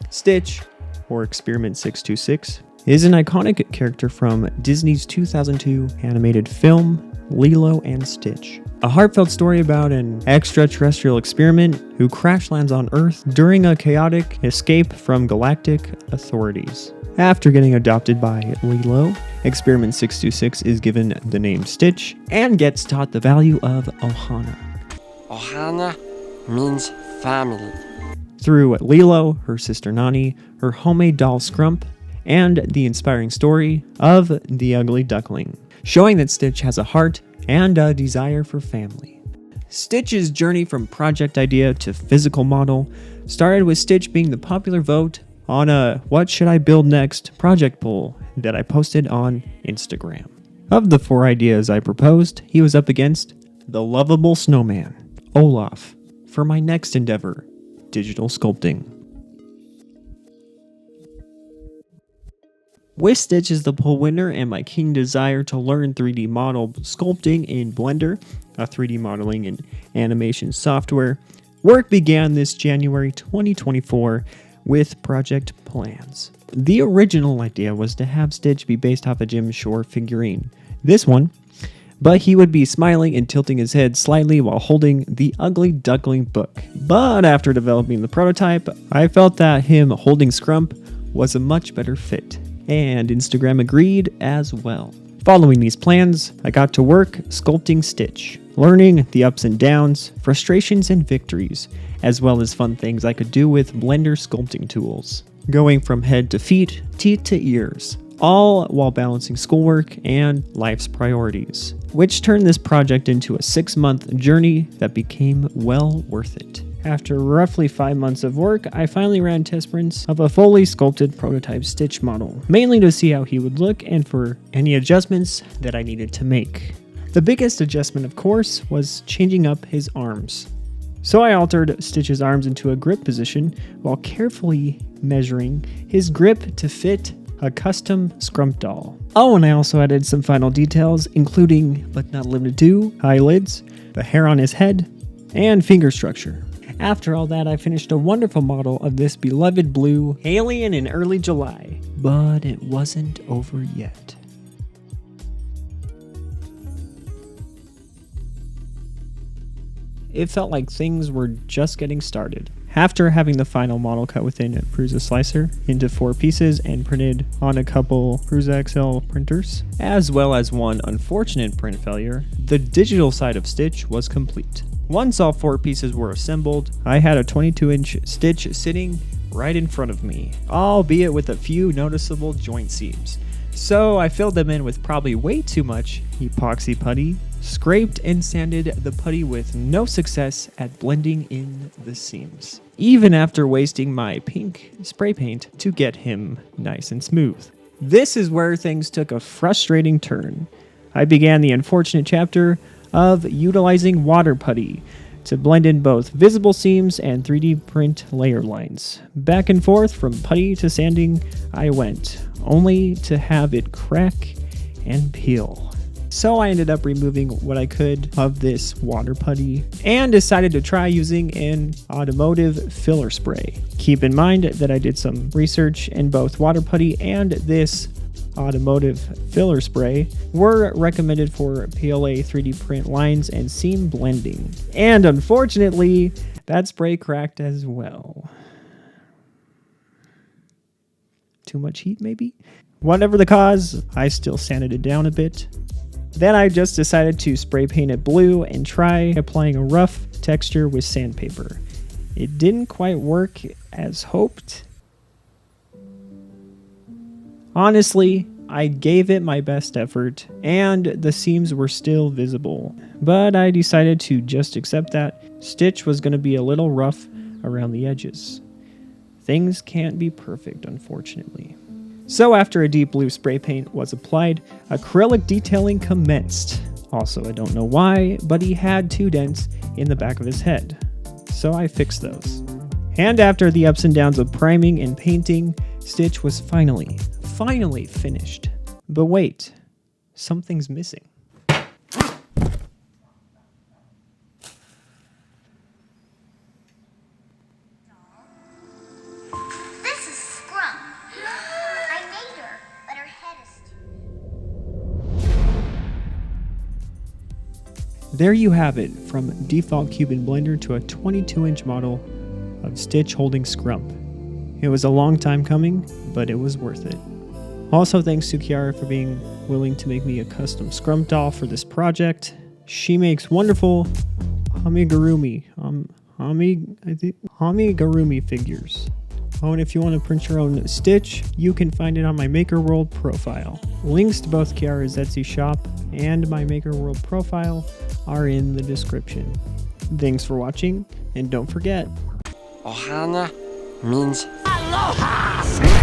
Stitch, or Experiment 626, is an iconic character from Disney's 2002 animated film Lilo and Stitch. A heartfelt story about an extraterrestrial experiment who crash lands on Earth during a chaotic escape from galactic authorities. After getting adopted by Lilo, Experiment 626 is given the name Stitch and gets taught the value of Ohana. Ohana means family. Through Lilo, her sister Nani, her homemade doll Scrump, and the inspiring story of the ugly duckling, showing that Stitch has a heart and a desire for family. Stitch's journey from project idea to physical model started with Stitch being the popular vote on a "What should I build next?" project poll that I posted on Instagram. Of the 4 ideas I proposed, he was up against the lovable snowman, Olaf, for my next endeavor, digital sculpting. With Stitch as the poll winner and my keen desire to learn 3D model sculpting in Blender, a 3D modeling and animation software, work began this January 2024 with project plans. The original idea was to have Stitch be based off a Jim Shore figurine, this one, but he would be smiling and tilting his head slightly while holding the ugly duckling book. But after developing the prototype, I felt that him holding Scrump was a much better fit, and Instagram agreed as well. Following these plans, I got to work sculpting Stitch, learning the ups and downs, frustrations and victories, as well as fun things I could do with Blender sculpting tools, going from head to feet, teeth to ears, all while balancing schoolwork and life's priorities, which turned this project into a 6-month journey that became well worth it. After roughly 5 months of work, I finally ran test prints of a fully sculpted prototype Stitch model, mainly to see how he would look and for any adjustments that I needed to make. The biggest adjustment, of course, was changing up his arms. So I altered Stitch's arms into a grip position while carefully measuring his grip to fit a custom Scrump doll. Oh, and I also added some final details, including, but not limited to, eyelids, the hair on his head, and finger structure. After all that, I finished a wonderful model of this beloved blue alien in early July. But it wasn't over yet. It felt like things were just getting started. After having the final model cut within a Prusa slicer into 4 pieces and printed on a couple Prusa XL printers, as well as one unfortunate print failure, the digital side of Stitch was complete. Once all 4 pieces were assembled, I had a 22-inch Stitch sitting right in front of me, albeit with a few noticeable joint seams. So I filled them in with probably way too much epoxy putty, scraped and sanded the putty with no success at blending in the seams, even after wasting my pink spray paint to get him nice and smooth. This is where things took a frustrating turn. I began the unfortunate chapter of utilizing water putty to blend in both visible seams and 3D print layer lines. Back and forth from putty to sanding I went, only to have it crack and peel. So I ended up removing what I could of this water putty and decided to try using an automotive filler spray. Keep in mind that I did some research, and both water putty and this automotive filler spray were recommended for PLA 3D print lines and seam blending. And unfortunately, that spray cracked as well. Too much heat, maybe? Whatever the cause, I still sanded it down a bit. Then I just decided to spray paint it blue and try applying a rough texture with sandpaper. It didn't quite work as hoped. Honestly, I gave it my best effort, and the seams were still visible. But I decided to just accept that Stitch was going to be a little rough around the edges. Things can't be perfect, unfortunately. So after a deep blue spray paint was applied, acrylic detailing commenced. Also, I don't know why, but he had 2 dents in the back of his head. So I fixed those. And after the ups and downs of priming and painting, Stitch was finally finished. But wait, something's missing. This There you have it, from default cube in Blender to a 22-inch model of Stitch holding Scrump. It was a long time coming, but it was worth it. Also, thanks to Chiara for being willing to make me a custom Scrump doll for this project. She makes wonderful amigurumi figures. Oh, and if you want to print your own Stitch, you can find it on my Maker World profile. Links to both Chiara's Etsy shop and my Maker World profile are in the description. Thanks for watching, and don't forget, Ohana means aloha!